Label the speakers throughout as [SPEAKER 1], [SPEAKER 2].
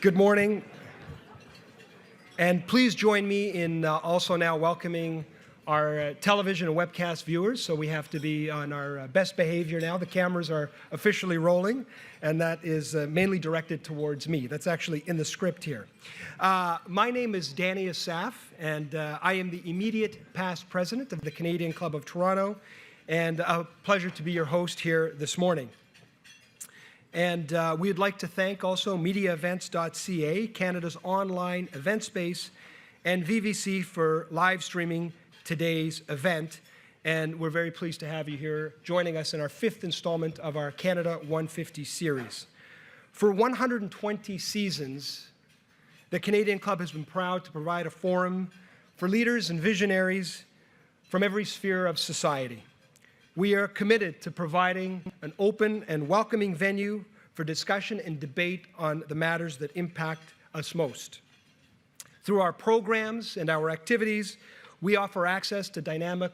[SPEAKER 1] Good morning, and please join me in also now welcoming our television and webcast viewers. So we have to be on our best behavior now. The cameras are officially rolling, and that is mainly directed towards me. That's actually in the script here. My name is Danny Asaf, and I am the immediate past president of the Canadian Club of Toronto, and a pleasure to be your host here this morning. And we'd like to thank also mediaevents.ca, Canada's online event space, and VVC for live streaming today's event. And we're very pleased to have you here joining us in our 5th installment of our Canada 150 series. For 120 seasons, the Canadian Club has been proud to provide a forum for leaders and visionaries from every sphere of society. We are committed to providing an open and welcoming venue for discussion and debate on the matters that impact us most. Through our programs and our activities, we offer access to dynamic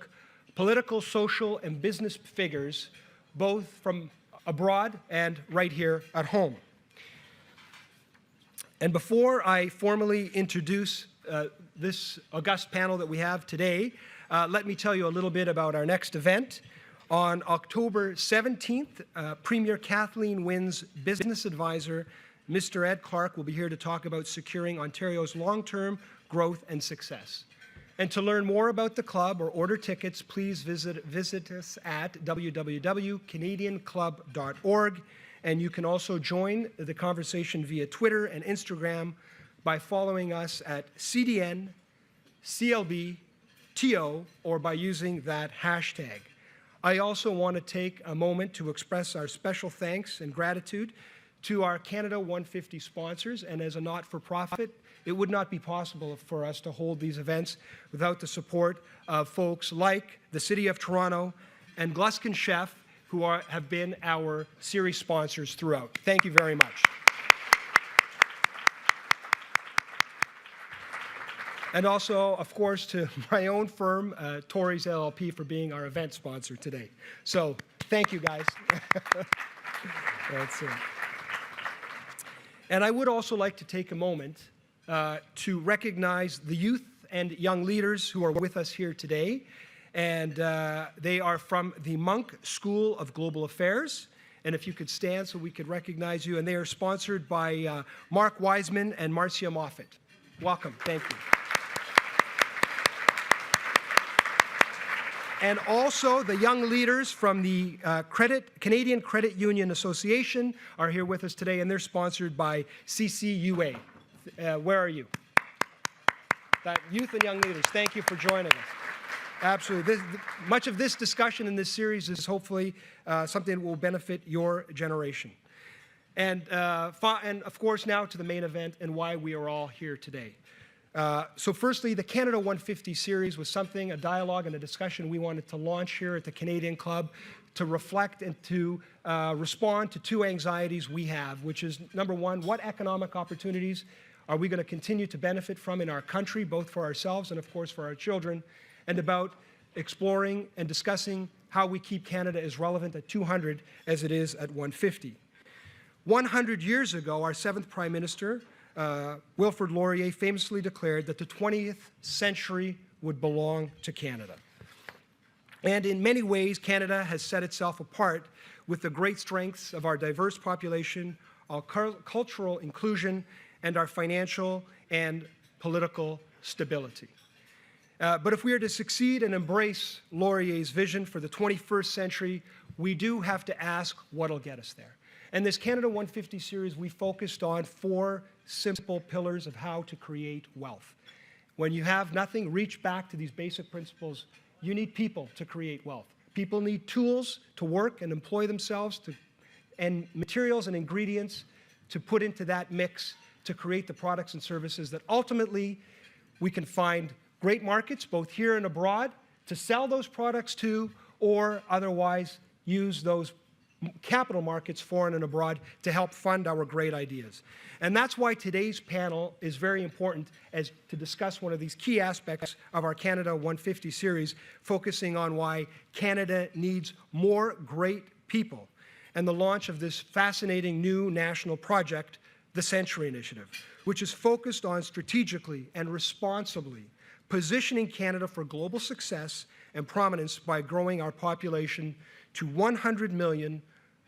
[SPEAKER 1] political, social, and business figures, both from abroad and right here at home. And before I formally introduce this august panel that we have today, let me tell you a little bit about our next event. On October 17th, Premier Kathleen Wynne's business advisor, Mr. Ed Clark, will be here to talk about securing Ontario's long-term growth and success. And to learn more about the club or order tickets, please visit us at www.canadianclub.org. And you can also join the conversation via Twitter and Instagram by following us at CDN, CLB, TO, or by using that hashtag. I also want to take a moment to express our special thanks and gratitude to our Canada 150 sponsors, and as a not-for-profit, it would not be possible for us to hold these events without the support of folks like the City of Toronto and Gluskin Chef, who have been our series sponsors throughout. Thank you very much. And also, of course, to my own firm, Torrey's LLP, for being our event sponsor today. So, thank you, guys. That's it. And I would also like to take a moment to recognize the youth and young leaders who are with us here today. And they are from the Monk School of Global Affairs. And if you could stand so we could recognize you. And they are sponsored by Mark Wiseman and Marcia Moffat. Welcome. Thank you. And also the young leaders from the Canadian Credit Union Association are here with us today, and they're sponsored by CCUA. Where are you? That youth and young leaders, thank you for joining us. Absolutely. Much of this discussion in this series is hopefully something that will benefit your generation. And of course now to the main event and why we are all here today. So firstly, the Canada 150 series was a dialogue and a discussion we wanted to launch here at the Canadian Club to reflect and to respond to two anxieties we have, which is, number one, what economic opportunities are we going to continue to benefit from in our country, both for ourselves and, of course, for our children, and about exploring and discussing how we keep Canada as relevant at 200 as it is at 150. 100 years ago, our 7th Prime Minister, Wilfrid Laurier, famously declared that the 20th century would belong to Canada. And in many ways, Canada has set itself apart with the great strengths of our diverse population, our cultural inclusion, and our financial and political stability. But if we are to succeed and embrace Laurier's vision for the 21st century, we do have to ask what'll get us there. And this Canada 150 series, we focused on 4 simple pillars of how to create wealth. When you have nothing, reach back to these basic principles. You need people to create wealth. People need tools to work and employ themselves, and materials and ingredients to put into that mix to create the products and services that ultimately we can find great markets, both here and abroad, to sell those products to, or otherwise use those capital markets, foreign and abroad, to help fund our great ideas. And that's why today's panel is very important to discuss one of these key aspects of our Canada 150 series, focusing on why Canada needs more great people, and the launch of this fascinating new national project the Century Initiative, which is focused on strategically and responsibly positioning Canada for global success and prominence by growing our population to 100 million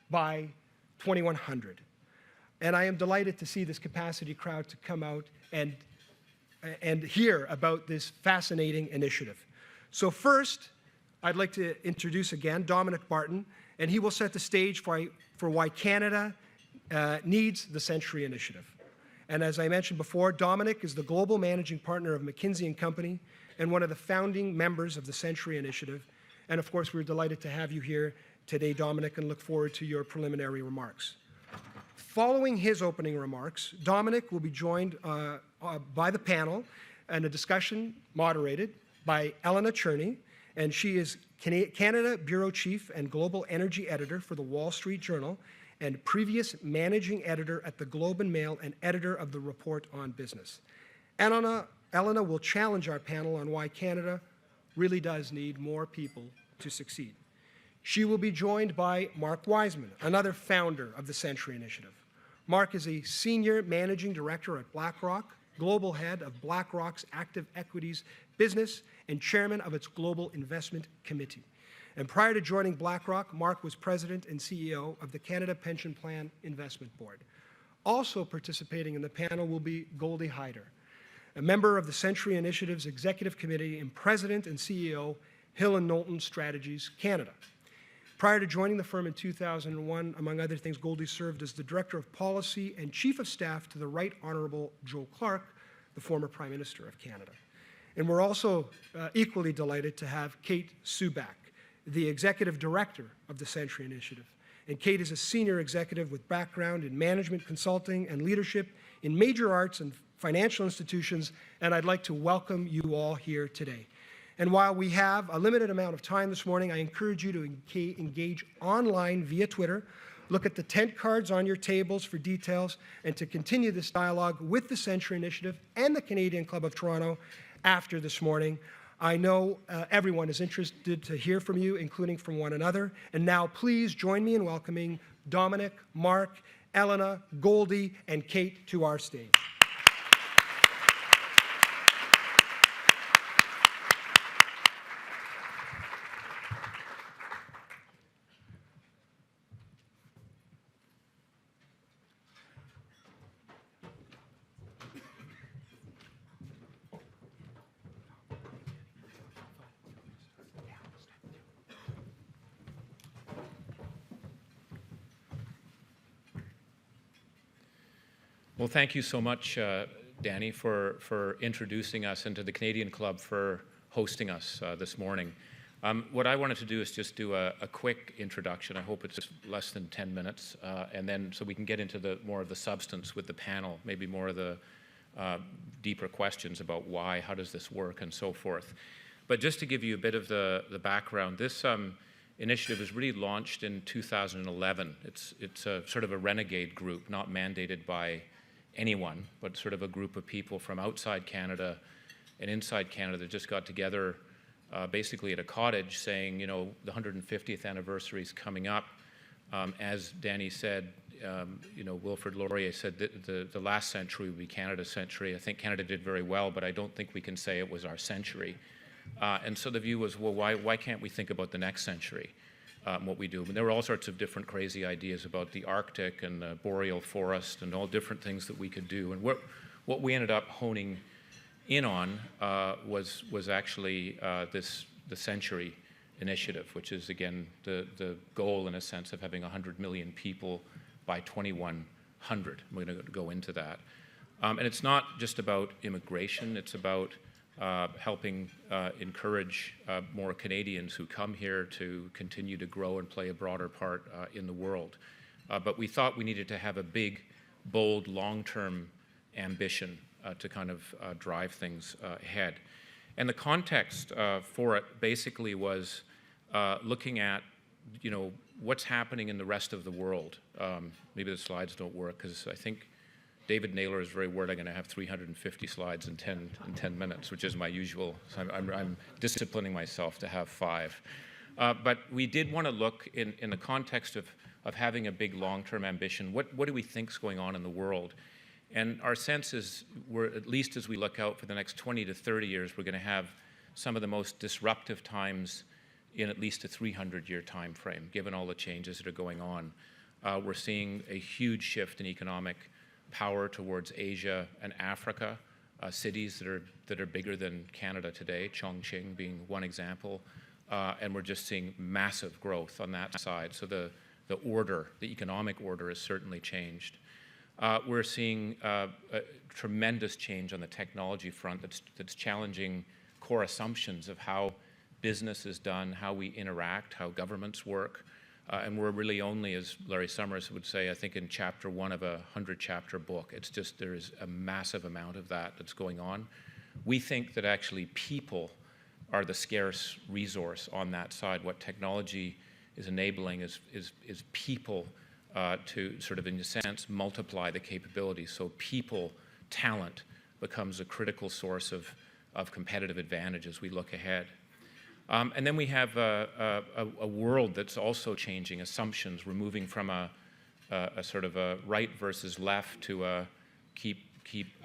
[SPEAKER 1] by 2100. And I am delighted to see this capacity crowd to come out and hear about this fascinating initiative. So first, I'd like to introduce again Dominic Barton, and he will set the stage for why Canada needs the Century Initiative. And as I mentioned before, Dominic is the global managing partner of McKinsey & Company and one of the founding members of the Century Initiative. And of course, we're delighted to have you here today, Dominic, and look forward to your preliminary remarks. Following his opening remarks, Dominic will be joined by the panel and a discussion moderated by Elena Cherney, and she is Canada Bureau Chief and Global Energy Editor for the Wall Street Journal and previous Managing Editor at the Globe and Mail and editor of the Report on Business. Elena will challenge our panel on why Canada really does need more people to succeed. She will be joined by Mark Wiseman, another founder of the Century Initiative. Mark is a Senior Managing Director at BlackRock, Global Head of BlackRock's Active Equities Business, and Chairman of its Global Investment Committee. And prior to joining BlackRock, Mark was President and CEO of the Canada Pension Plan Investment Board. Also participating in the panel will be Goldy Hyder, a member of the Century Initiative's Executive Committee and President and CEO, Hill & Knowlton Strategies Canada. Prior to joining the firm in 2001, among other things, Goldy served as the Director of Policy and Chief of Staff to the Right Honourable Joe Clark, the former Prime Minister of Canada. And we're also equally delighted to have Kate Subak, the Executive Director of the Century Initiative. And Kate is a senior executive with background in management consulting and leadership in major arts and financial institutions, and I'd like to welcome you all here today. And while we have a limited amount of time this morning, I encourage you to engage online via Twitter, look at the tent cards on your tables for details, and to continue this dialogue with the Century Initiative and the Canadian Club of Toronto after this morning. I know everyone is interested to hear from you, including from one another. And now please join me in welcoming Dominic, Mark, Elena, Goldy, and Kate to our stage.
[SPEAKER 2] Well, thank you so much, Danny, for introducing us, and to the Canadian Club for hosting us this morning. What I wanted to do is just do a quick introduction. I hope it's less than 10 minutes, and then so we can get into more of the substance with the panel, maybe more of the deeper questions about why, how does this work, and so forth. But just to give you a bit of the background, this initiative was really launched in 2011. It's a sort of a renegade group, not mandated by anyone, but sort of a group of people from outside Canada and inside Canada that just got together basically at a cottage saying, you know, the 150th anniversary is coming up. As Danny said, you know, Wilfrid Laurier said that the last century would be Canada's century. I think Canada did very well, but I don't think we can say it was our century. And so the view was, well, why can't we think about the next century, what we do? And there were all sorts of different crazy ideas about the Arctic and the boreal forest and all different things that we could do. And what we ended up honing in on was actually the Century Initiative, which is, again, the goal, in a sense, of having 100 million people by 2100. We're going to go into that. And it's not just about immigration. It's about helping encourage more Canadians who come here to continue to grow and play a broader part in the world. But we thought we needed to have a big, bold, long-term ambition to kind of drive things ahead. And the context for it basically was looking at, you know, what's happening in the rest of the world. Maybe the slides don't work because I think David Naylor is very worried I'm going to have 350 slides in 10 minutes, which is my usual. So I'm disciplining myself to have 5. But we did want to look in the context of having a big long-term ambition. What do we think is going on in the world? And our sense is at least as we look out for the next 20 to 30 years, we're going to have some of the most disruptive times in at least a 300-year time frame, given all the changes that are going on. We're seeing a huge shift in economic power towards Asia and Africa, cities that are bigger than Canada today, Chongqing being one example, and we're just seeing massive growth on that side. So the economic order has certainly changed. We're seeing a tremendous change on the technology front that's challenging core assumptions of how business is done, how we interact, how governments work. And we're really only, as Larry Summers would say, I think in chapter 1 of a 100-chapter book. It's just there's a massive amount of that's going on. We think that actually people are the scarce resource on that side. What technology is enabling is people to sort of, in a sense, multiply the capabilities. So people, talent, becomes a critical source of competitive advantage as we look ahead. And then we have a world that's also changing assumptions. We're moving from a sort of a right versus left to a keep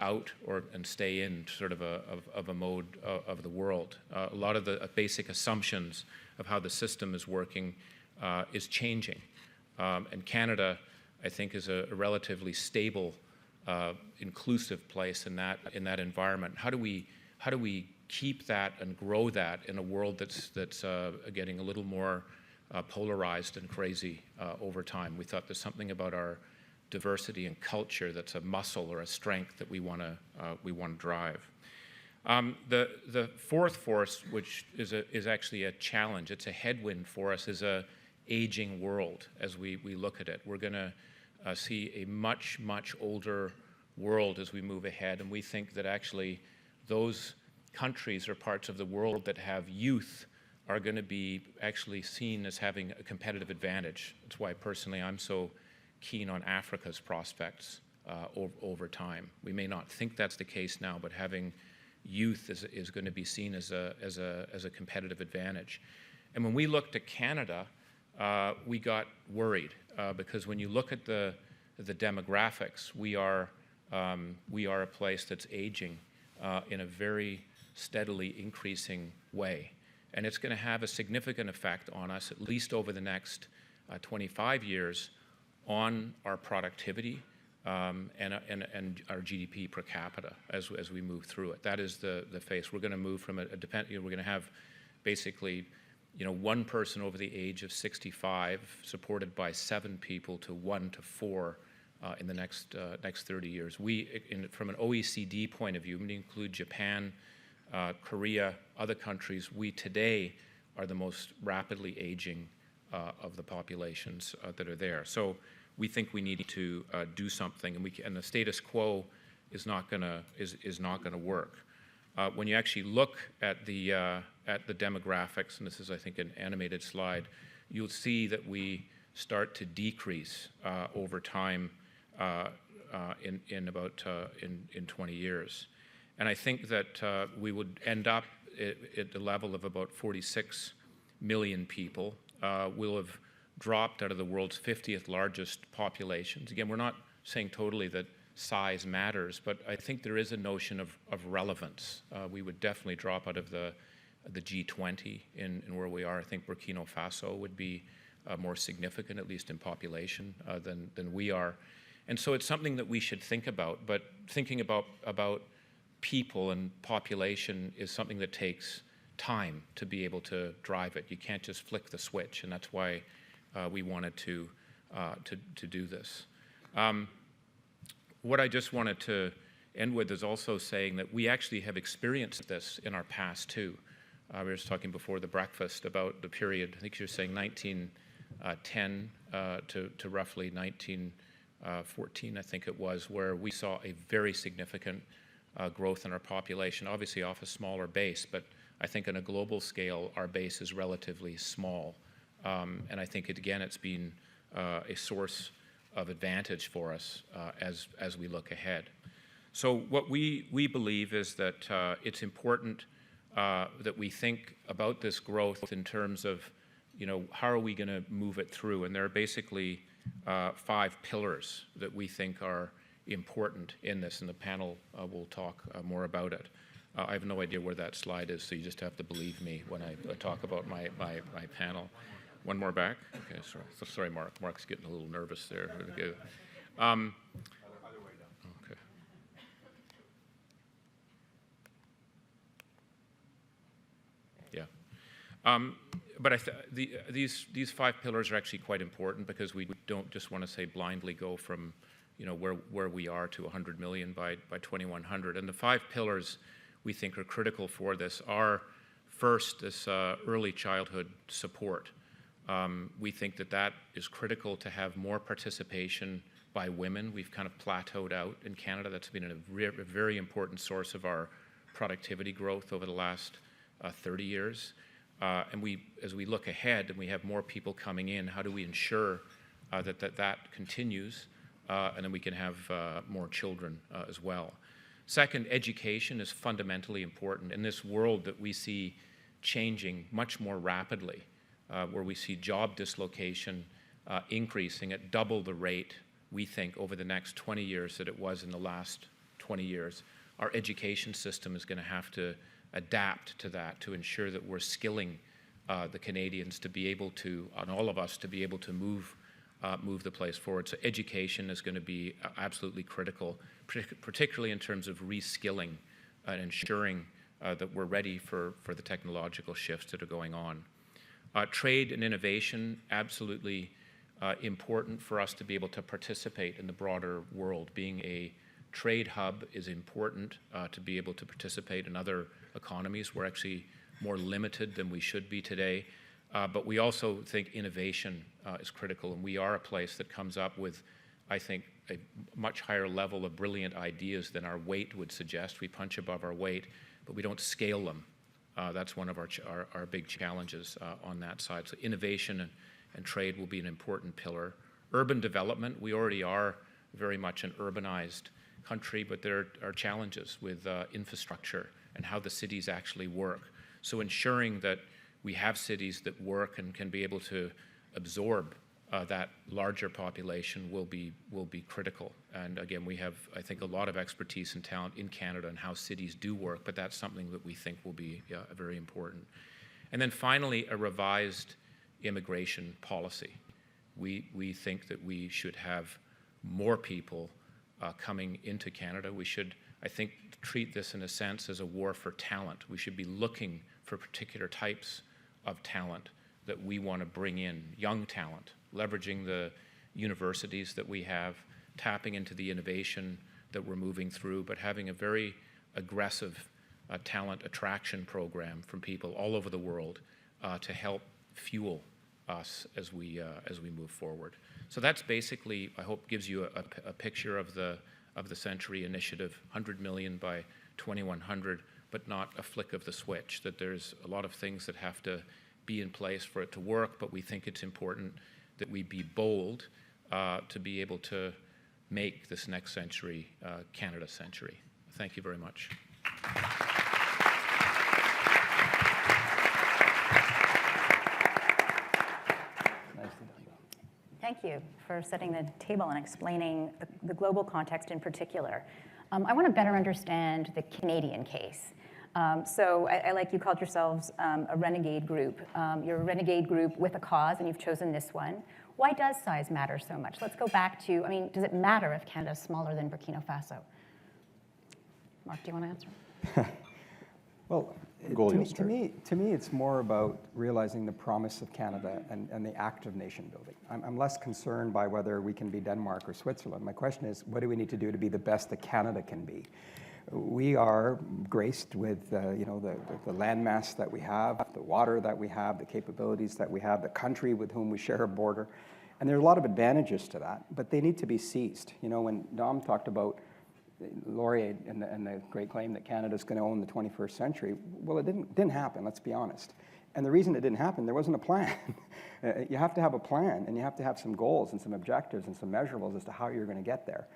[SPEAKER 2] out and stay in sort of a mode of the world. A lot of the basic assumptions of how the system is working is changing. And Canada, I think, is a relatively stable, inclusive place in that environment. How do we keep that and grow that in a world that's getting a little more polarized and crazy over time? We thought there's something about our diversity and culture that's a muscle or a strength that we want to drive. The fourth force, which is actually a challenge, it's a headwind for us, is a aging world as we look at it. We're going to see a much older world as we move ahead, and we think that actually those countries or parts of the world that have youth are going to be actually seen as having a competitive advantage. That's why personally I'm so keen on Africa's prospects over time. We may not think that's the case now, but having youth is going to be seen as a competitive advantage. And when we looked at Canada, we got worried because when you look at the demographics, we are a place that's aging in a very steadily increasing way. And it's going to have a significant effect on us, at least over the next 25 years, on our productivity and our GDP per capita as we move through it. That is the phase. We're going to move from we're going to have basically, one person over the age of 65 supported by 7 people to 1 to 4 in the next 30 years. From an OECD point of view, when you include Japan, Korea, other countries, we today are the most rapidly aging of the populations that are there. So we think we need to do something, and the status quo is not going to work. When you actually look at the demographics, and this is, I think, an animated slide, you'll see that we start to decrease over time in 20 years. And I think that we would end up at the level of about 46 million people. We'll have dropped out of the world's 50th largest populations. Again, we're not saying totally that size matters, but I think there is a notion of relevance. We would definitely drop out of the G20 in where we are. I think Burkina Faso would be more significant, at least in population, than we are. And so it's something that we should think about, but thinking about people and population is something that takes time to be able to drive it. You can't just flick the switch, and that's why we wanted to do this. What I just wanted to end with is also saying that we actually have experienced this in our past too. We were just talking before the breakfast about the period, I think you're saying 1910 to roughly 1914, I think it was, where we saw a very significant growth in our population, obviously off a smaller base, but I think on a global scale, our base is relatively small. And I think, it's been a source of advantage for us as we look ahead. So what we believe is that it's important that we think about this growth in terms of, how are we going to move it through? And there are basically 5 pillars that we think are important in this, and the panel will talk more about it. I have no idea where that slide is, so you just have to believe me when I talk about my panel. One more back? Okay, sorry, Mark. Mark's getting a little nervous there. Okay. Yeah. But these 5 pillars are actually quite important, because we don't just want to say blindly go from where we are to 100 million by 2100. And the 5 pillars we think are critical for this are, first, this early childhood support. We think that is critical to have more participation by women. We've kind of plateaued out in Canada. That's been a very important source of our productivity growth over the last 30 years. And as we look ahead and we have more people coming in, how do we ensure that continues, and then we can have more children as well. Second, education is fundamentally important in this world that we see changing much more rapidly, where we see job dislocation increasing at double the rate, we think, over the next 20 years that it was in the last 20 years. Our education system is going to have to adapt to that, to ensure that we're skilling the Canadians to be able to, and all of us, to be able to move the place forward. So education is going to be absolutely critical, particularly in terms of reskilling and ensuring that we're ready for the technological shifts that are going on. Trade and innovation, absolutely important for us to be able to participate in the broader world. Being a trade hub is important to be able to participate in other economies. We're actually more limited than we should be today. But we also think innovation is critical, and we are a place that comes up with, I think, a much higher level of brilliant ideas than our weight would suggest. We punch above our weight, but we don't scale them. That's one of our big challenges on that side. So innovation and trade will be an important pillar. Urban development, we already are very much an urbanized country, but there are challenges with infrastructure and how the cities actually work. So ensuring that we have cities that work and can be able to absorb that larger population will be critical. And again, we have, I think, a lot of expertise and talent in Canada and how cities do work, but that's something that we think will be very important. And then finally, a revised immigration policy. We think that we should have more people coming into Canada. We should, I think, treat this in a sense as a war for talent. We should be looking for particular types of talent that we want to bring in, young talent, leveraging the universities that we have, tapping into the innovation that we're moving through, but having a very aggressive talent attraction program from people all over the world to help fuel us as we move forward. So that's basically, I hope, gives you a picture of the Century Initiative, 100 million by 2100, but not a flick of the switch, that there's a lot of things that have to be in place for it to work, but we think it's important that we be bold to be able to make this next century Canada century. Thank you very much.
[SPEAKER 3] Thank you for setting the table and explaining the global context in particular. I want to better understand the Canadian case. So I like you called yourselves a renegade group. You're a renegade group with a cause, and you've chosen this one. Why does size matter so much? Let's go back to, does it matter if Canada is smaller than Burkina Faso? Mark, do you want to answer?
[SPEAKER 4] Well, to me, it's more about realizing the promise of Canada and the act of nation building. I'm less concerned by whether we can be Denmark or Switzerland. My question is, what do we need to do to be the best that Canada can be? We are graced with the landmass that we have, the water that we have, the capabilities that we have, the country with whom we share a border. And there are a lot of advantages to that, but they need to be seized. When Dom talked about Laurier and the great claim that Canada's going to own the 21st century, well, it didn't happen, let's be honest. And the reason it didn't happen, there wasn't a plan. You have to have a plan, and you have to have some goals and some objectives and some measurables as to how you're going to get there.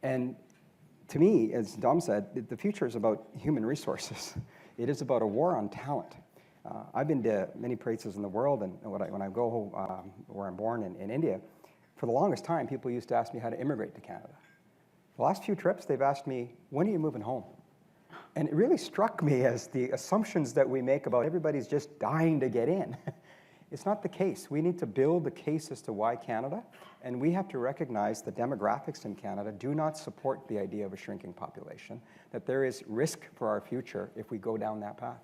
[SPEAKER 4] And to me, as Dom said, the future is about human resources. It is about a war on talent. I've been to many places in the world, and when I go where I'm born in India, for the longest time, people used to ask me how to immigrate to Canada. The last few trips, they've asked me, when are you moving home? And it really struck me as the assumptions that we make about everybody's just dying to get in. It's not the case. We need to build the case as to why Canada, and we have to recognize the demographics in Canada do not support the idea of a shrinking population, that there is risk for our future if we go down that path.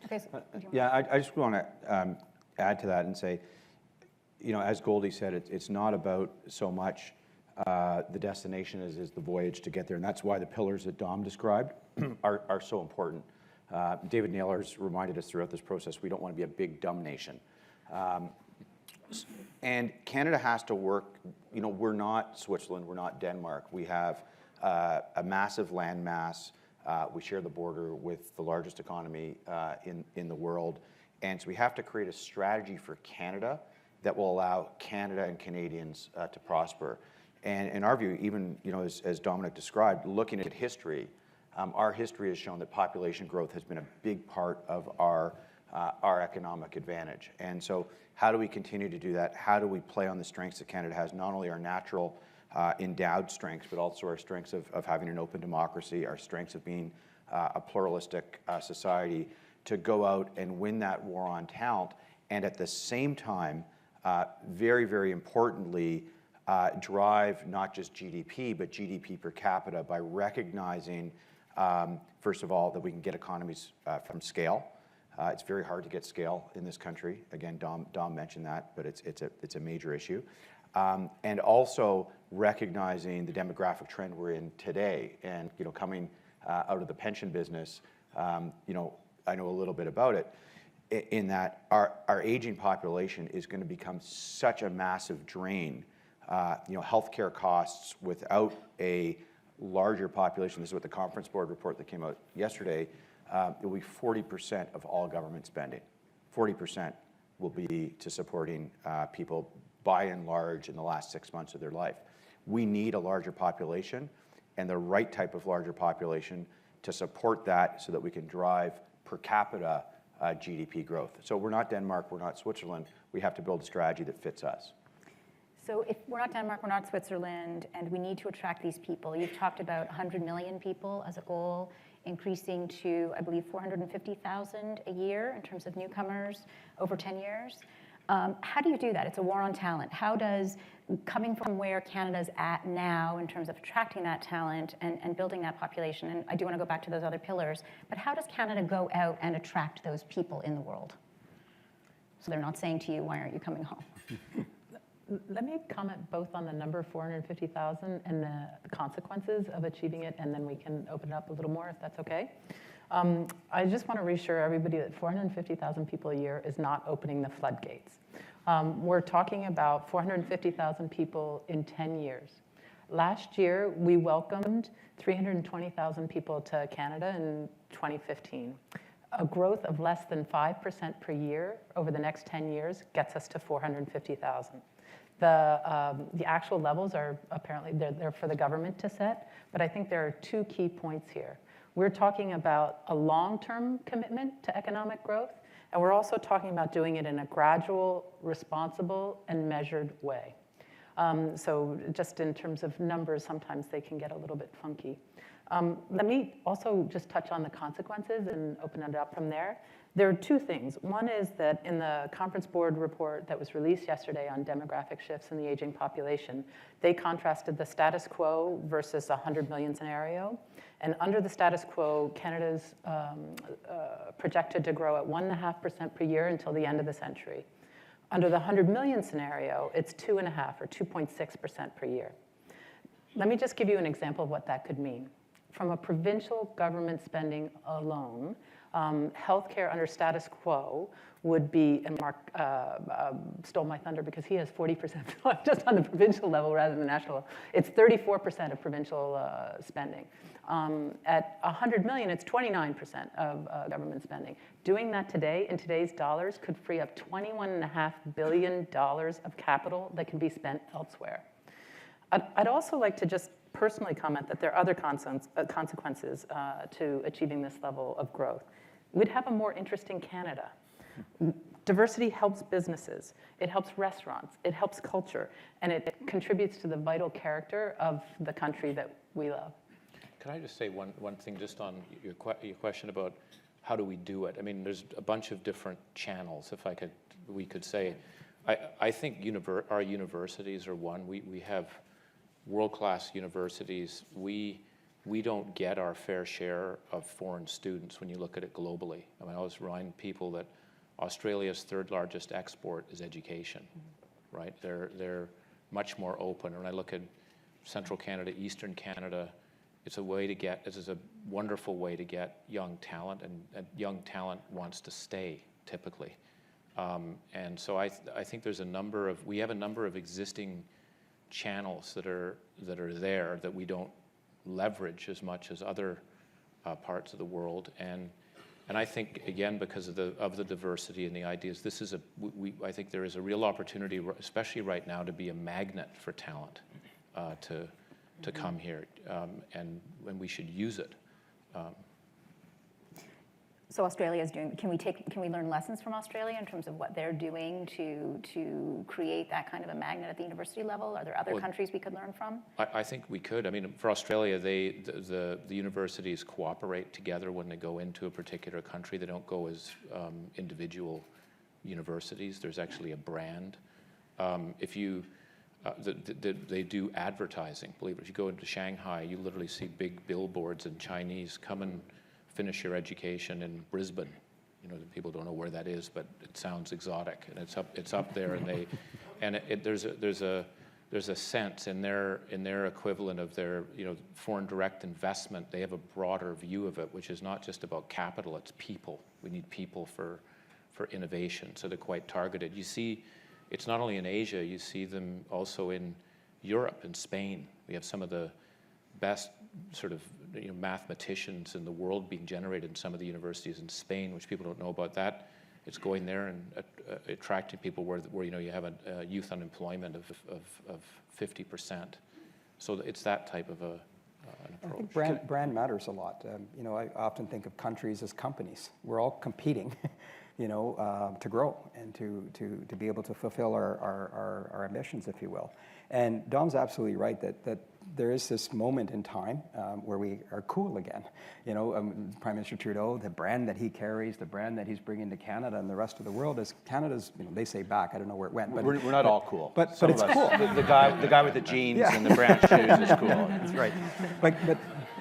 [SPEAKER 3] Okay, so,
[SPEAKER 5] Yeah, I just want to add to that and say, as Goldy said, it's not about so much the destination as is the voyage to get there, and that's why the pillars that Dom described are so important. David Naylor's reminded us throughout this process, we don't want to be a big, dumb nation. And Canada has to work, we're not Switzerland, we're not Denmark. We have a massive land mass. We share the border with the largest economy in the world. And so we have to create a strategy for Canada that will allow Canada and Canadians to prosper. And in our view, even as Dominic described, looking at history, our history has shown that population growth has been a big part of our economic advantage. And so how do we continue to do that? How do we play on the strengths that Canada has, not only our natural endowed strengths, but also our strengths of having an open democracy, our strengths of being a pluralistic society, to go out and win that war on talent, and at the same time, very, very importantly, drive not just GDP, but GDP per capita by recognizing, first of all, that we can get economies from scale. It's very hard to get scale in this country. Again, Dom mentioned that, but it's a major issue. And also recognizing the demographic trend we're in today, and coming out of the pension business, I know a little bit about it, in that our aging population is going to become such a massive drain. Healthcare costs without a larger population, this is what the Conference Board report that came out yesterday, it will be 40% of all government spending. 40% will be to supporting people by and large in the last 6 months of their life. We need a larger population and the right type of larger population to support that so that we can drive per capita GDP growth. So we're not Denmark, we're not Switzerland. We have to build a strategy that fits us.
[SPEAKER 3] So if we're not Denmark, we're not Switzerland, and we need to attract these people. You've talked about 100 million people as a goal, increasing to, I believe, 450,000 a year in terms of newcomers over 10 years. How do you do that? It's a war on talent. How does, coming from where Canada's at now in terms of attracting that talent and building that population, and I do want to go back to those other pillars, but how does Canada go out and attract those people in the world? So they're not saying to you, why aren't you coming home?
[SPEAKER 6] Let me comment both on the number 450,000 and the consequences of achieving it, and then we can open it up a little more if that's okay. I just want to reassure everybody that 450,000 people a year is not opening the floodgates. We're talking about 450,000 people in 10 years. Last year, we welcomed 320,000 people to Canada in 2015. A growth of less than 5% per year over the next 10 years gets us to 450,000. The actual levels are apparently, they're for the government to set, but I think there are two key points here. We're talking about a long-term commitment to economic growth, and we're also talking about doing it in a gradual, responsible, and measured way. So just in terms of numbers, sometimes they can get a little bit funky. Let me also just touch on the consequences and open it up from there. There are two things. One is that in the Conference Board report that was released yesterday on demographic shifts in the aging population, they contrasted the status quo versus a 100 million scenario. And under the status quo, Canada's projected to grow at 1.5% per year until the end of the century. Under the 100 million scenario, it's 2.5 or 2.6% per year. Let me just give you an example of what that could mean. From a provincial government spending alone, healthcare under status quo would be, and Mark stole my thunder because he has 40% just on the provincial level rather than the national level. It's 34% of provincial spending. At 100 million, it's 29% of government spending. Doing that today, in today's dollars, could free up $21.5 billion of capital that can be spent elsewhere. I'd also like to just personally comment that there are other consequences to achieving this level of growth. We'd have a more interesting Canada. Diversity helps businesses, it helps restaurants, it helps culture, and it contributes to the vital character of the country that we love.
[SPEAKER 2] Can I just say one thing just on your question about how do we do it? I mean, there's a bunch of different channels, we could say. I think our universities are one. We have world-class universities. We don't get our fair share of foreign students when you look at it globally. I mean, I always remind people that Australia's third largest export is education, right? They're much more open. And when I look at Central Canada, Eastern Canada, this is a wonderful way to get young talent, and young talent wants to stay typically. And so I think we have a number of existing channels that are there that we don't leverage as much as other parts of the world. And I think, again, because of the diversity and the ideas, I think there is a real opportunity, especially right now, to be a magnet for talent to come here, and we should use it.
[SPEAKER 3] So Australia is doing. Can we learn lessons from Australia in terms of what they're doing to create that kind of a magnet at the university level? Are there other countries we could learn from?
[SPEAKER 2] I think we could. I mean, for Australia, the universities cooperate together when they go into a particular country. They don't go as individual universities. There's actually a brand. They do advertising. Believe it, if you go into Shanghai, you literally see big billboards in Chinese, come and finish your education in Brisbane. You know, people don't know where that is, but it sounds exotic, and it's up there. And there's a sense in their equivalent of their foreign direct investment. They have a broader view of it, which is not just about capital; it's people. We need people for innovation, so they're quite targeted. You see. It's not only in Asia, you see them also in Europe and Spain. We have some of the best sort of mathematicians in the world being generated in some of the universities in Spain, which people don't know about that. It's going there and attracting people where you have a youth unemployment of 50%. So it's that type of an approach.
[SPEAKER 4] I think brand matters a lot. I often think of countries as companies. We're all competing. To grow and to be able to fulfill our ambitions, if you will. And Dom's absolutely right that there is this moment in time where we are cool again. Prime Minister Trudeau, the brand that he carries, the brand that he's bringing to Canada and the rest of the world is Canada's. They say back. I don't know where it went. But
[SPEAKER 5] we're not all cool.
[SPEAKER 4] But it's cool.
[SPEAKER 5] The guy with the jeans and the brown shoes is cool.
[SPEAKER 4] That's right. But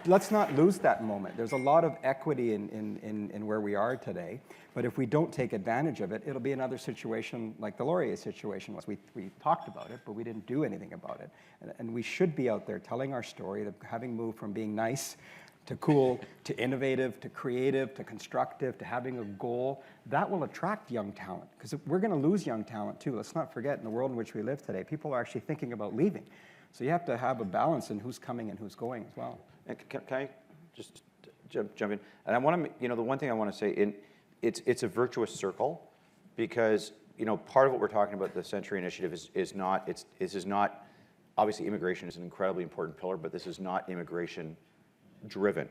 [SPEAKER 4] let's not lose that moment. There's a lot of equity in where we are today. But if we don't take advantage of it, it'll be another situation like the Laurier situation was. We talked about it, but we didn't do anything about it. And we should be out there telling our story, having moved from being nice to cool, to innovative, to creative, to constructive, to having a goal. That will attract young talent, because we're going to lose young talent too. Let's not forget, in the world in which we live today, people are actually thinking about leaving. So you have to have a balance in who's coming and who's going as well.
[SPEAKER 5] And can I just jump in? And I want to, the one thing I want to say, it's a virtuous circle, because part of what we're talking about, the Century Initiative, is not obviously immigration is an incredibly important pillar, but this is not immigration driven.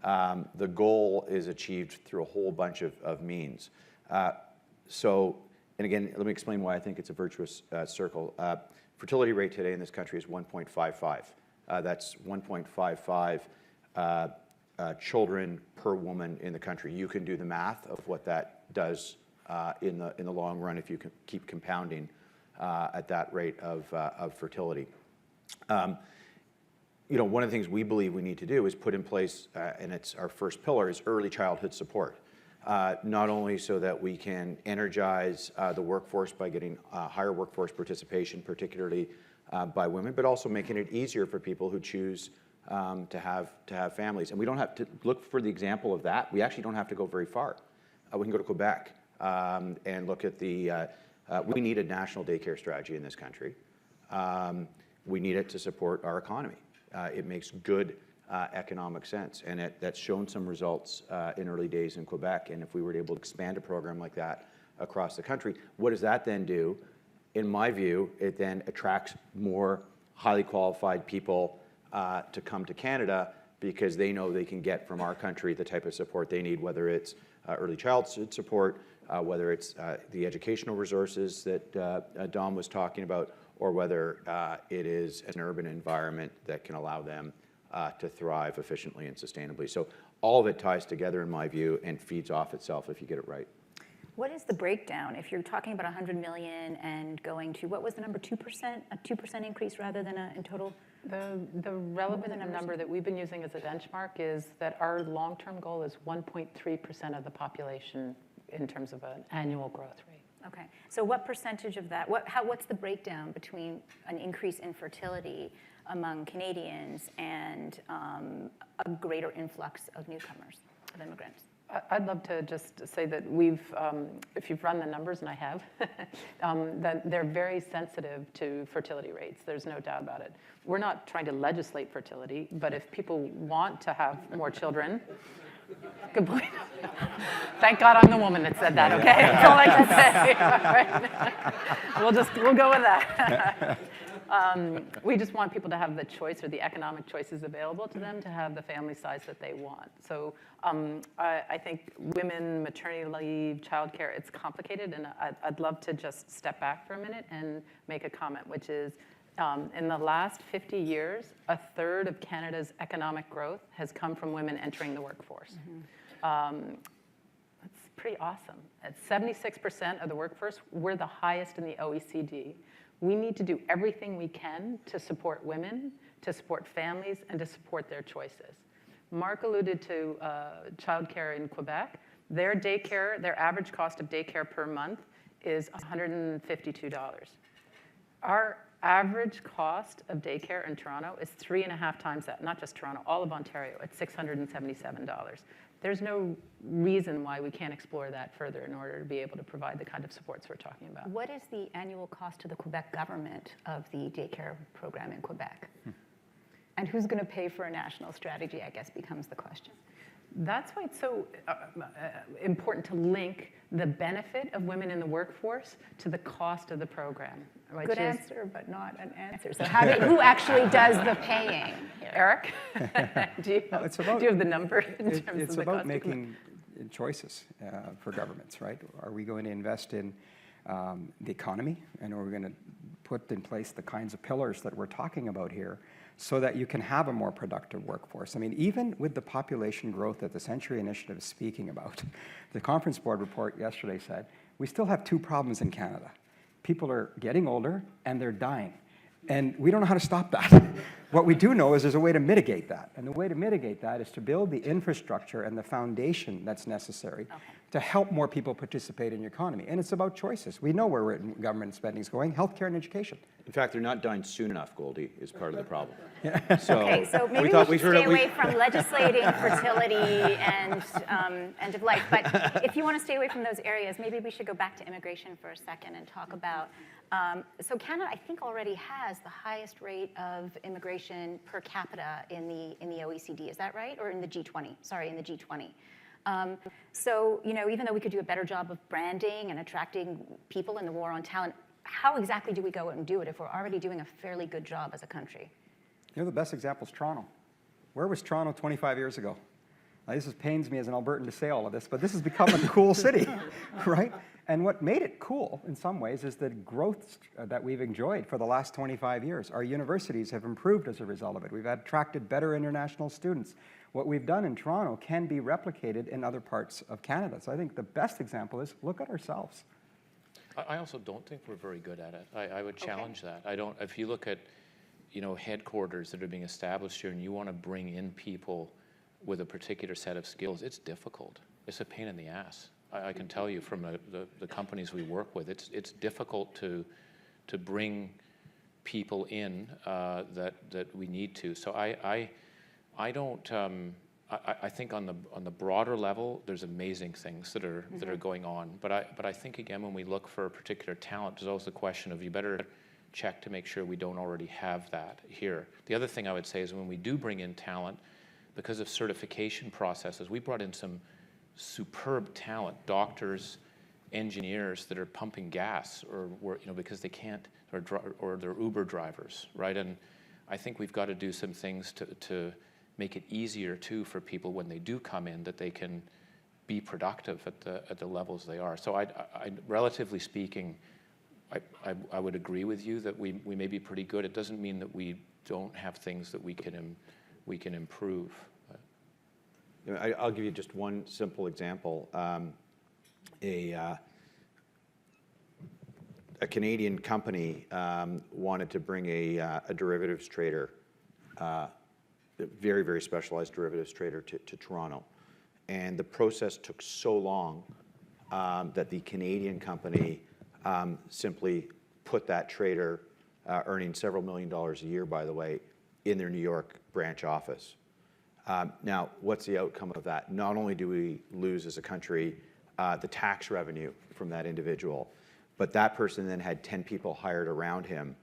[SPEAKER 5] The goal is achieved through a whole bunch of means. And again, let me explain why I think it's a virtuous circle. Fertility rate today in this country is 1.55. That's 1.55 children per woman in the country. You can do the math of what that does in the long run if you can keep compounding at that rate of fertility. One of the things we believe we need to do is put in place, and it's our first pillar, is early childhood support. Not only so that we can energize the workforce by getting higher workforce participation, particularly by women, but also making it easier for people who choose to have families. And we don't have to look for the example of that. We actually don't have to go very far. We can go to Quebec and look at we need a national daycare strategy in this country. We need it to support our economy. It makes good economic sense, and that's shown some results in early days in Quebec. And if we were able to expand a program like that across the country, what does that then do? In my view, it then attracts more highly qualified people to come to Canada, because they know they can get from our country the type of support they need, whether it's early childhood support, whether it's the educational resources that Dom was talking about, or whether it is an urban environment that can allow them to thrive efficiently and sustainably. So all of it ties together, in my view, and feeds off itself if you get it right.
[SPEAKER 3] What is the breakdown? If you're talking about 100 million and going to, what was the number, 2%? A 2% increase rather than in total?
[SPEAKER 6] The relevant number that we've been using as a benchmark is that our long-term goal is 1.3% of the population in terms of an annual growth rate.
[SPEAKER 3] Okay, so what percentage of that, what's the breakdown between an increase in fertility among Canadians and a greater influx of newcomers, of immigrants?
[SPEAKER 6] I'd love to just say that we've, if you've run the numbers, and I have, that they're very sensitive to fertility rates. There's no doubt about it. We're not trying to legislate fertility, but if people want to have more children, good point. Thank God I'm the woman that said that, okay? That's all I can say. We'll go with that. We just want people to have the choice or the economic choices available to them to have the family size that they want. So I think women, maternity leave, childcare, it's complicated, and I'd love to just step back for a minute and make a comment, which is in the last 50 years, a third of Canada's economic growth has come from women entering the workforce. That's pretty awesome. At 76% of the workforce, we're the highest in the OECD. We need to do everything we can to support women, to support families, and to support their choices. Mark alluded to childcare in Quebec. Their daycare, their average cost of daycare per month is $152. Our average cost of daycare in Toronto is 3.5 times that, not just Toronto, all of Ontario, at $677. There's no reason why we can't explore that further in order to be able to provide the kind of supports we're talking about.
[SPEAKER 3] What is the annual cost to the Quebec government of the daycare program in Quebec? And who's going to pay for a national strategy, I guess, becomes the question.
[SPEAKER 6] That's why it's so important to link the benefit of women in the workforce to the cost of the program.
[SPEAKER 3] Good answer, but not an answer. So who actually does the paying?
[SPEAKER 6] Eric, do you have the number in terms of the cost?
[SPEAKER 4] It's about making choices for governments, right? Are we going to invest in the economy, and are we going to put in place the kinds of pillars that we're talking about here so that you can have a more productive workforce? I mean, even with the population growth that the Century Initiative is speaking about, the Conference Board report yesterday said, we still have two problems in Canada. People are getting older and they're dying. And we don't know how to stop that. What we do know is there's a way to mitigate that. And the way to mitigate that is to build the infrastructure and the foundation that's necessary to help more people participate in your economy. And it's about choices. We know where government spending is going, healthcare and education.
[SPEAKER 5] In fact, they're not dying soon enough, Goldy, is part of the problem.
[SPEAKER 3] Okay, so maybe we should stay away from legislating fertility and end of life. But if you want to stay away from those areas, maybe we should go back to immigration for a second and talk about, so Canada, I think, already has the highest rate of immigration per capita in the OECD. Is that right? Or in the G20? Sorry, in the G20. So, even though we could do a better job of branding and attracting people in the war on talent, how exactly do we go out and do it if we're already doing a fairly good job as a country?
[SPEAKER 4] The best example is Toronto. Where was Toronto 25 years ago? Now, this pains me as an Albertan to say all of this, but this has become a cool city, right? And what made it cool, in some ways, is the growth that we've enjoyed for the last 25 years. Our universities have improved as a result of it. We've attracted better international students. What we've done in Toronto can be replicated in other parts of Canada. So I think the best example is look at ourselves.
[SPEAKER 2] I also don't think we're very good at it. I would challenge that. I don't. If you look at, headquarters that are being established here, and you want to bring in people with a particular set of skills, it's difficult. It's a pain in the ass. I can tell you from the companies we work with, it's difficult to bring people in that we need to. So I don't. I think on the broader level, there's amazing things that are going on. But I think again, when we look for a particular talent, there's always the question of you better check to make sure we don't already have that here. The other thing I would say is when we do bring in talent, because of certification processes, we brought in some superb talent, doctors, engineers that are pumping gas or because they can't, or they're Uber drivers, right? And I think we've got to do some things to make it easier too for people when they do come in, that they can be productive at the levels they are. So I relatively speaking, I would agree with you that we may be pretty good. It doesn't mean that we don't have things that we can improve.
[SPEAKER 5] You know, I'll give you just one simple example. A Canadian company wanted to bring a derivatives trader, a very, very specialized derivatives trader to Toronto. And the process took so long that the Canadian company simply put that trader, earning several $million a year, by the way, in their New York branch office. Now, what's the outcome of that? Not only do we lose as a country the tax revenue from that individual, but that person then had 10 people hired around him,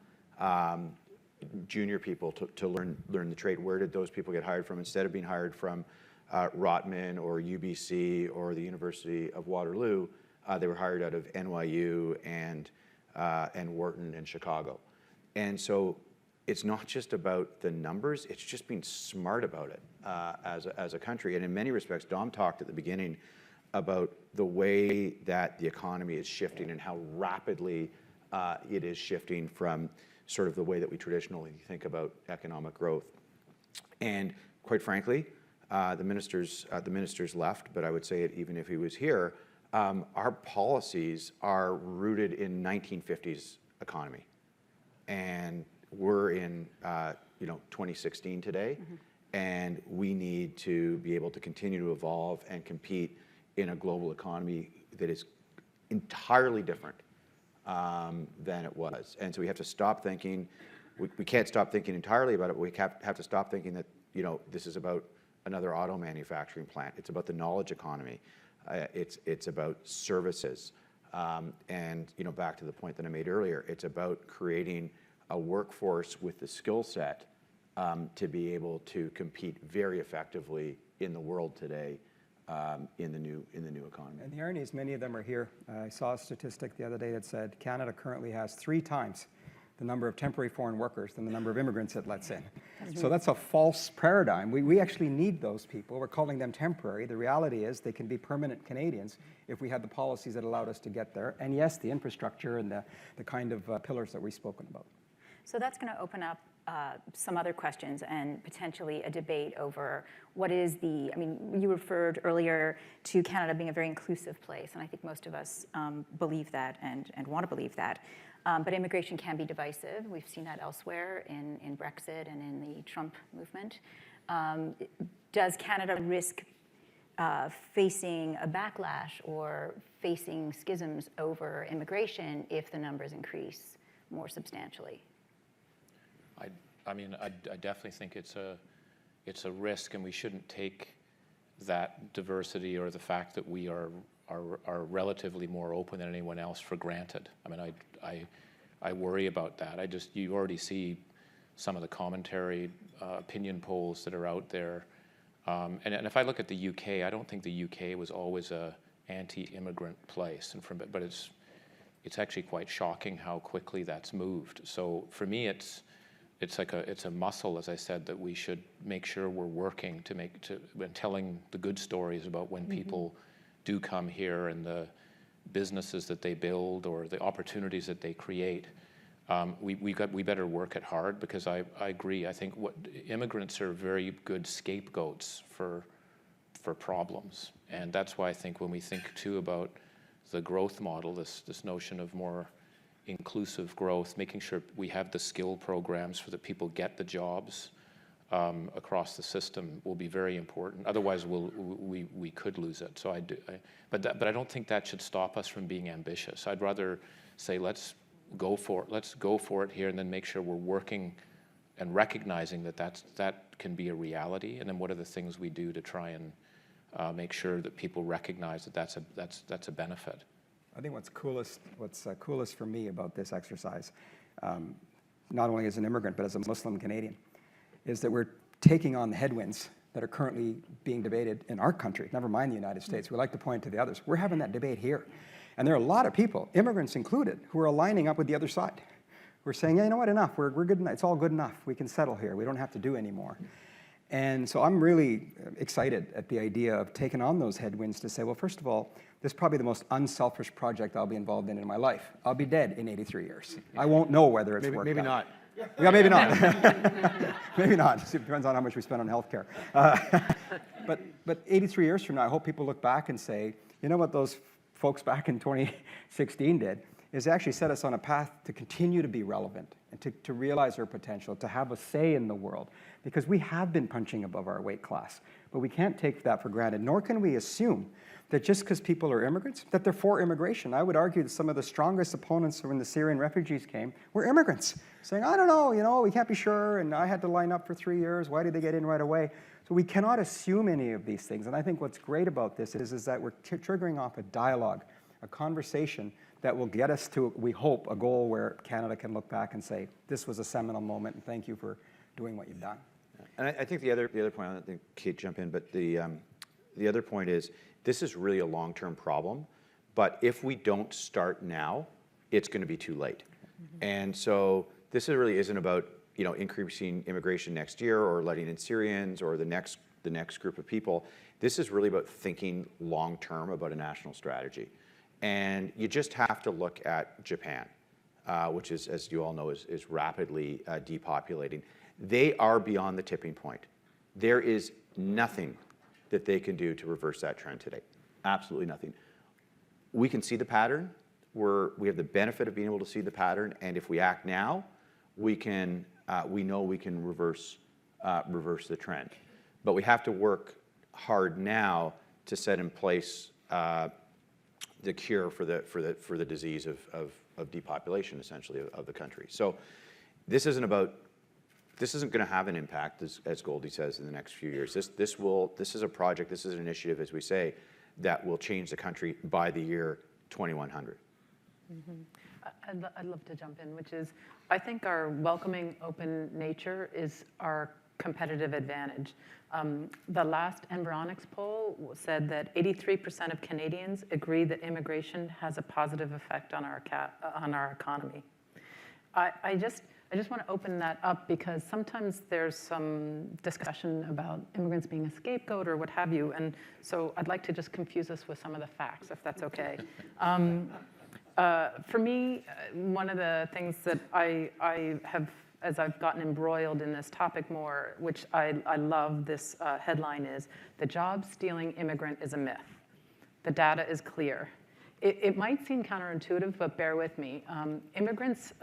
[SPEAKER 5] junior people to learn the trade. Where did those people get hired from? Instead of being hired from Rotman or UBC or the University of Waterloo, they were hired out of NYU and Wharton and Chicago. And so it's not just about the numbers, it's just being smart about it as a country. And in many respects, Dom talked at the beginning about the way that the economy is shifting and how rapidly it is shifting from sort of the way that we traditionally think about economic growth. And quite frankly, the minister's left, but I would say it even if he was here, our policies are rooted in 1950s economy. And we're in 2016 today, and we need to be able to continue to evolve and compete in a global economy that is entirely different than it was. And so we have to stop thinking, we can't stop thinking entirely about it, but we have to stop thinking that this is about another auto manufacturing plant. It's about the knowledge economy. It's about services. And back to the point that I made earlier, it's about creating a workforce with the skill set to be able to compete very effectively in the world today in the new economy.
[SPEAKER 4] And the irony is many of them are here. I saw a statistic the other day that said Canada currently has 3 times the number of temporary foreign workers than the number of immigrants it lets in. So that's a false paradigm. We actually need those people. We're calling them temporary. The reality is they can be permanent Canadians if we had the policies that allowed us to get there. And yes, the infrastructure and the kind of pillars that we've spoken about.
[SPEAKER 3] So that's going to open up some other questions and potentially a debate over what is you referred earlier to Canada being a very inclusive place, and I think most of us believe that and want to believe that. But immigration can be divisive. We've seen that elsewhere in Brexit and in the Trump movement. Does Canada risk facing a backlash or facing schisms over immigration if the numbers increase more substantially?
[SPEAKER 2] I definitely think it's a risk, and we shouldn't take that diversity or the fact that we are relatively more open than anyone else for granted. I worry about that. You already see some of the commentary, opinion polls that are out there. And if I look at the UK, I don't think the UK was always a anti-immigrant place, but it's actually quite shocking how quickly that's moved. So for me, it's a muscle, as I said, that we should make sure we're working and telling the good stories about when people do come here and the businesses that they build or the opportunities that they create. We better work it hard, because I agree. I think immigrants are very good scapegoats for problems, and that's why I think when we think too about the growth model, this notion of more inclusive growth, making sure we have the skill programs for the people get the jobs across the system will be very important. Otherwise, we could lose it. So but I don't think that should stop us from being ambitious. I'd rather say let's go for it here, and then make sure we're working and recognizing that can be a reality. And then what are the things we do to try and make sure that people recognize that that's a benefit.
[SPEAKER 4] I think what's coolest for me about this exercise, not only as an immigrant but as a Muslim Canadian, is that we're taking on the headwinds that are currently being debated in our country, never mind the United States. We like to point to the others. We're having that debate here. And there are a lot of people, immigrants included, who are lining up with the other side. We're saying, yeah, you know what, enough. We're good enough. It's all good enough. We can settle here. We don't have to do anymore. And so I'm really excited at the idea of taking on those headwinds to say, well, first of all, this is probably the most unselfish project I'll be involved in my life. I'll be dead in 83 years. I won't know whether it's worked out.
[SPEAKER 5] Maybe not.
[SPEAKER 4] Yeah, maybe not. Maybe not. It depends on how much we spend on healthcare. But 83 years from now, I hope people look back and say, you know what those folks back in 2016 did is actually set us on a path to continue to be relevant and to realize our potential, to have a say in the world. Because we have been punching above our weight class, but we can't take that for granted, nor can we assume that just because people are immigrants, that they're for immigration. I would argue that some of the strongest opponents when the Syrian refugees came were immigrants, saying, I don't know, we can't be sure, and I had to line up for 3 years, why did they get in right away? So we cannot assume any of these things, and I think what's great about this is that we're triggering off a dialogue, a conversation that will get us to, we hope, a goal where Canada can look back and say, this was a seminal moment, and thank you for doing what you've done.
[SPEAKER 5] And I think the other point, I don't think Kate jump in, but the other point is, this is really a long-term problem, but if we don't start now, it's going to be too late. And so this really isn't about increasing immigration next year or letting in Syrians or the next group of people. This is really about thinking long-term about a national strategy. And you just have to look at Japan, which is, as you all know, is rapidly depopulating. They are beyond the tipping point. There is nothing that they can do to reverse that trend today. Absolutely nothing. We can see the pattern. We have the benefit of being able to see the pattern, and if we act now, we know we can reverse the trend. But we have to work hard now to set in place the cure for the disease of depopulation, essentially, of the country. So this isn't going to have an impact, as Goldy says, in the next few years. This is a project, this is an initiative, as we say, that will change the country by the year 2100.
[SPEAKER 6] I'd love to jump in, which is, I think our welcoming, open nature is our competitive advantage. The last Environics poll said that 83% of Canadians agree that immigration has a positive effect on our economy. I just want to open that up because sometimes there's some discussion about immigrants being a scapegoat or what have you, and so I'd like to just confuse us with some of the facts, if that's okay. For me, one of the things that I have, as I've gotten embroiled in this topic more, which I love this headline is, "The job-stealing immigrant is a myth. The data is clear." It might seem counterintuitive, but bear with me. Immigrants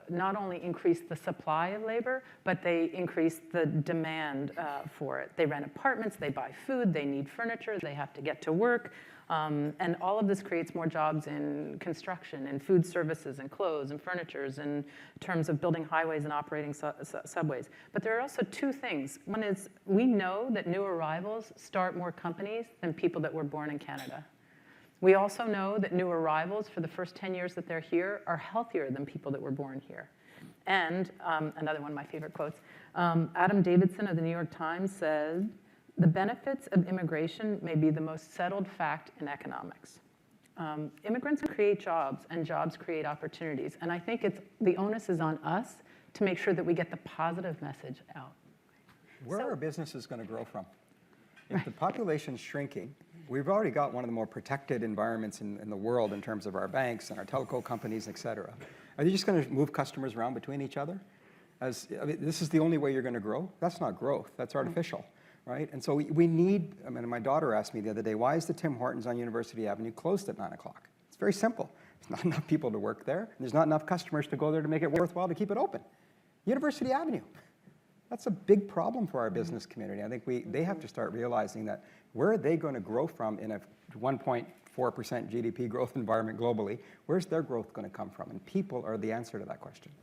[SPEAKER 6] not only increase the supply of labor, but they increase the demand for it. They rent apartments, they buy food, they need furniture, they have to get to work. And all of this creates more jobs in construction and food services and clothes and furnitures in terms of building highways and operating subways. But there are also two things. One is we know that new arrivals start more companies than people that were born in Canada. We also know that new arrivals for the first 10 years that they're here are healthier than people that were born here. And another one of my favorite quotes, Adam Davidson of the New York Times said, "The benefits of immigration may be the most settled fact in economics." Immigrants create jobs, and jobs create opportunities. And I think the onus is on us to make sure that we get the positive message out.
[SPEAKER 4] Where are businesses going to grow from? If the population's shrinking, we've already got one of the more protected environments in the world in terms of our banks and our telco companies, et cetera. Are they just going to move customers around between each other? This is the only way you're going to grow? That's not growth. That's artificial, right? And so we need, my daughter asked me the other day, why is the Tim Hortons on University Avenue closed at 9 o'clock? It's very simple. There's not enough people to work there. And there's not enough customers to go there to make it worthwhile to keep it open. University Avenue. That's a big problem for our business community. I think they have to start realizing that where are they going to grow from in a 1.4% GDP growth environment globally? Where's their growth going to come from? And people are the answer to that question.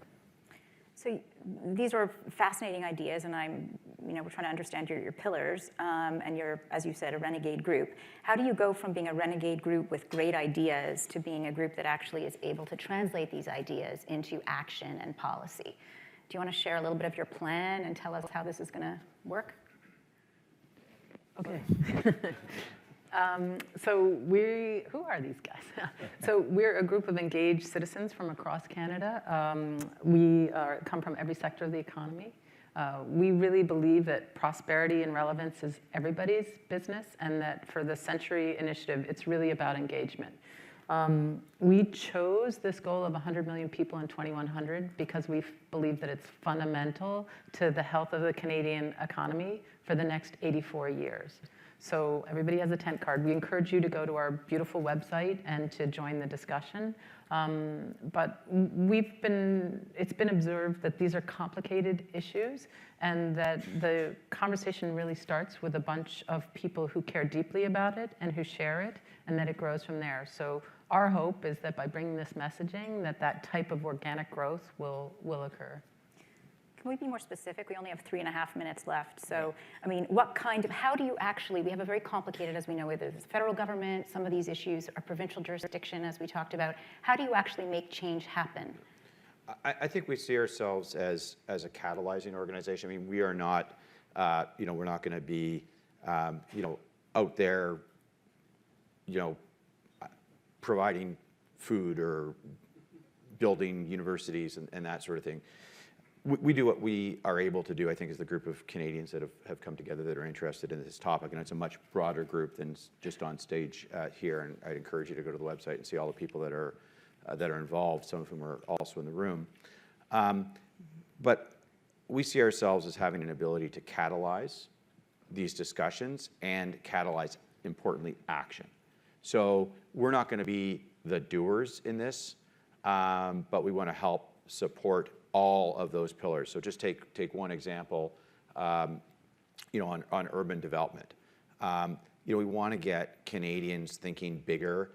[SPEAKER 3] So these are fascinating ideas, and we're trying to understand your pillars, and you're, as you said, a renegade group. How do you go from being a renegade group with great ideas to being a group that actually is able to translate these ideas into action and policy? Do you want to share a little bit of your plan and tell us how this is going to work?
[SPEAKER 6] Okay. Who are these guys? So we're a group of engaged citizens from across Canada. We come from every sector of the economy. We really believe that prosperity and relevance is everybody's business, and that for the Century Initiative, it's really about engagement. We chose this goal of 100 million people in 2100 because we believe that it's fundamental to the health of the Canadian economy for the next 84 years. So everybody has a tent card. We encourage you to go to our beautiful website and to join the discussion. But it's been observed that these are complicated issues and that the conversation really starts with a bunch of people who care deeply about it and who share it, and that it grows from there. So our hope is that by bringing this messaging, that type of organic growth will occur.
[SPEAKER 3] Can we be more specific? We only have 3.5 minutes left. So, I mean, how do you actually, we have a very complicated, as we know, whether it's federal government, some of these issues are provincial jurisdiction, as we talked about. How do you actually make change happen?
[SPEAKER 5] I think we see ourselves as a catalyzing organization. I mean, we are not, we're not going to be, out there, providing food or building universities and that sort of thing. We do what we are able to do, I think, as the group of Canadians that have come together that are interested in this topic, and it's a much broader group than just on stage here, and I'd encourage you to go to the website and see all the people that are involved, some of whom are also in the room. But we see ourselves as having an ability to catalyze these discussions and catalyze, importantly, action. So we're not going to be the doers in this, but we want to help support all of those pillars. So just take one example, on urban development. We want to get Canadians thinking bigger,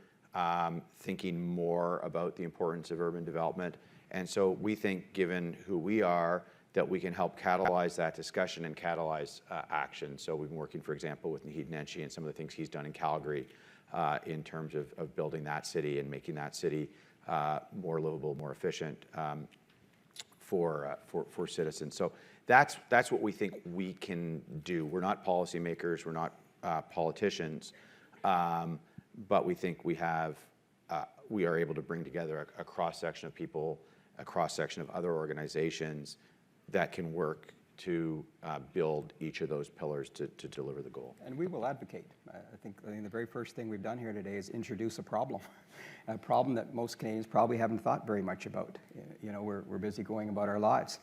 [SPEAKER 5] thinking more about the importance of urban development. And so we think, given who we are, that we can help catalyze that discussion and catalyze action. So we've been working, for example, with Naheed Nenshi and some of the things he's done in Calgary in terms of building that city and making that city more livable, more efficient for citizens. So that's what we think we can do. We're not policymakers, we're not politicians, but we think we are able to bring together a cross-section of people, a cross-section of other organizations that can work to build each of those pillars to deliver the goal.
[SPEAKER 4] And we will advocate. I think the very first thing we've done here today is introduce a problem that most Canadians probably haven't thought very much about. We're busy going about our lives.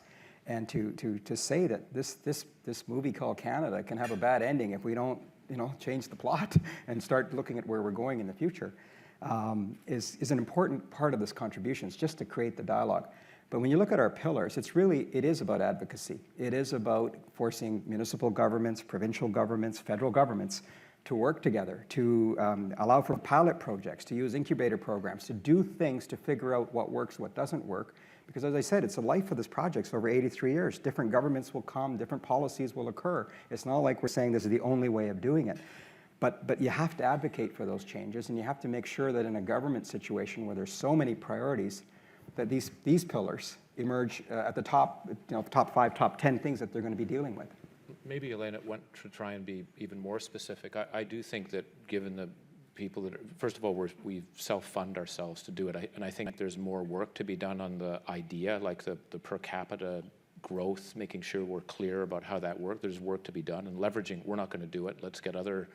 [SPEAKER 4] And to say that this movie called Canada can have a bad ending if we don't change the plot and start looking at where we're going in the future is an important part of this contribution. It's just to create the dialogue. But when you look at our pillars, it is about advocacy. It is about forcing municipal governments, provincial governments, federal governments to work together, to allow for pilot projects, to use incubator programs, to do things to figure out what works, what doesn't work. Because as I said, it's the life of this project. So over 83 years, different governments will come, different policies will occur. It's not like we're saying this is the only way of doing it. But you have to advocate for those changes, and you have to make sure that in a government situation where there's so many priorities, that these pillars emerge at the top, top 5, top 10 things that they're going to be dealing with.
[SPEAKER 2] Maybe Elena went to try and be even more specific. I do think that given the people that first of all, we self-fund ourselves to do it, and I think there's more work to be done on the idea, like the per capita growth, making sure we're clear about how that works. There's work to be done, and leveraging, we're not going to do it. Let's get other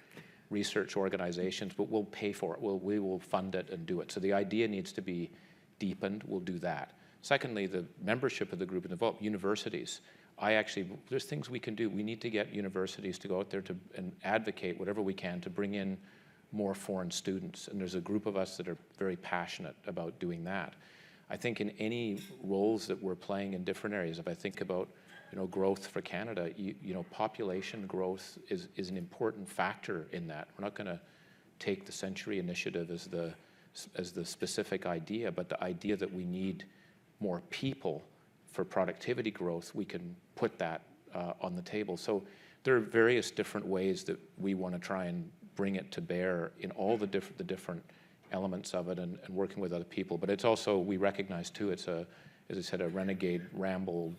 [SPEAKER 2] research organizations, but we'll pay for it. We will fund it and do it. So the idea needs to be deepened. We'll do that. Secondly, the membership of the group involved, universities. There's things we can do. We need to get universities to go out there and advocate whatever we can to bring in more foreign students. And there's a group of us that are very passionate about doing that. I think in any roles that we're playing in different areas, if I think about growth for Canada, population growth is an important factor in that. We're not going to take the Century Initiative as the specific idea, but the idea that we need more people for productivity growth, we can put that on the table. So there are various different ways that we want to try and bring it to bear in all the different elements of it and working with other people. But it's also, we recognize too, it's as I said, a renegade, ramble,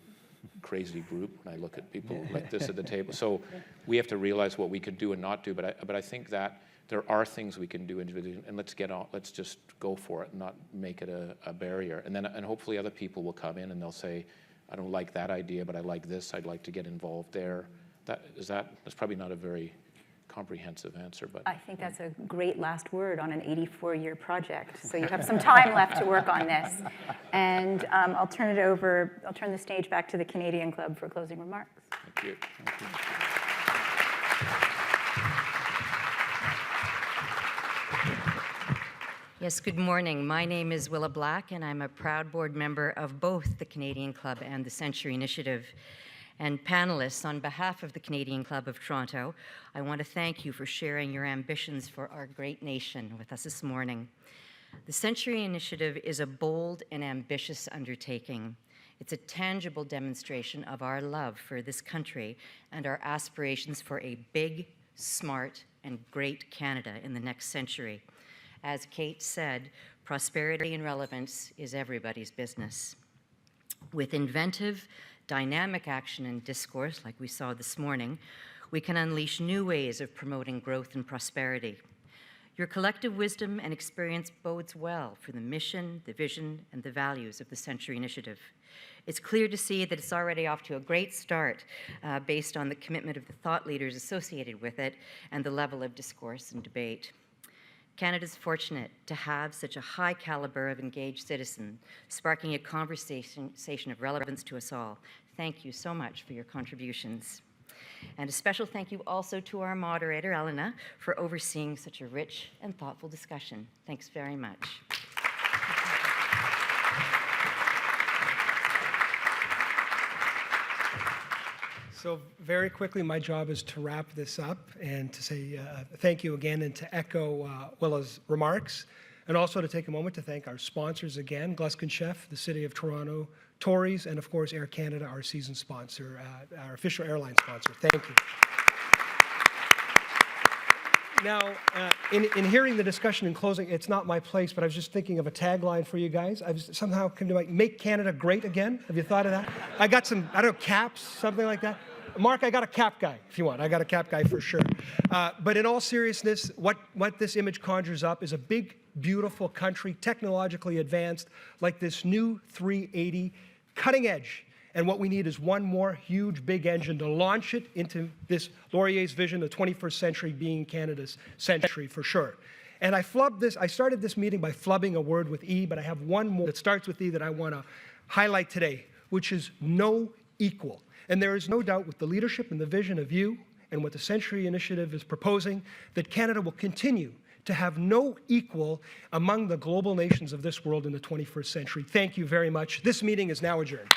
[SPEAKER 2] crazy group when I look at people like this at the table. So we have to realize what we can do and not do, but I think that there are things we can do individually, and let's just go for it and not make it a barrier. And hopefully other people will come in and they'll say, I don't like that idea, but I like this, I'd like to get involved there. That's probably not a very comprehensive answer, but
[SPEAKER 3] I think that's a great last word on an 84-year project. So you have some time left to work on this. And I'll turn the stage back to the Canadian Club for closing remarks.
[SPEAKER 2] thank you. Thank you.
[SPEAKER 7] Yes, good morning. My name is Willa Black, and I'm a proud board member of both the Canadian Club and the Century Initiative. And panelists, on behalf of the Canadian Club of Toronto, I want to thank you for sharing your ambitions for our great nation with us this morning. The Century Initiative is a bold and ambitious undertaking. It's a tangible demonstration of our love for this country and our aspirations for a big, smart, and great Canada in the next century. As Kate said, prosperity and relevance is everybody's business. With inventive, dynamic action and discourse, like we saw this morning, we can unleash new ways of promoting growth and prosperity. Your collective wisdom and experience bodes well for the mission, the vision, and the values of the Century Initiative. It's clear to see that it's already off to a great start based on the commitment of the thought leaders associated with it and the level of discourse and debate. Canada's fortunate to have such a high caliber of engaged citizen, sparking a conversation of relevance to us all. Thank you so much for your contributions. And a special thank you also to our moderator, Elena, for overseeing such a rich and thoughtful discussion. Thanks very much.
[SPEAKER 1] So very quickly, my job is to wrap this up and to say thank you again and to echo Willa's remarks, and also to take a moment to thank our sponsors again, Gluskin Chef, the City of Toronto, Tories, and of course Air Canada, our season sponsor, our official airline sponsor. Thank you. Now, in hearing the discussion in closing, it's not my place, but I was just thinking of a tagline for you guys. I've somehow come to make Canada great again. Have you thought of that? I got some, I don't know, caps, something like that. Mark, I got a cap guy, if you want. I got a cap guy for sure. But in all seriousness, what this image conjures up is a big, beautiful country, technologically advanced, like this new 380, cutting edge. And what we need is one more huge, big engine to launch it into this Laurier's vision, the 21st century being Canada's century for sure. And I started this meeting by flubbing a word with E, but I have one more that starts with E that I want to highlight today, which is no equal. And there is no doubt with the leadership and the vision of you and what the Century Initiative is proposing that Canada will continue to have no equal among the global nations of this world in the 21st century. Thank you very much. This meeting is now adjourned.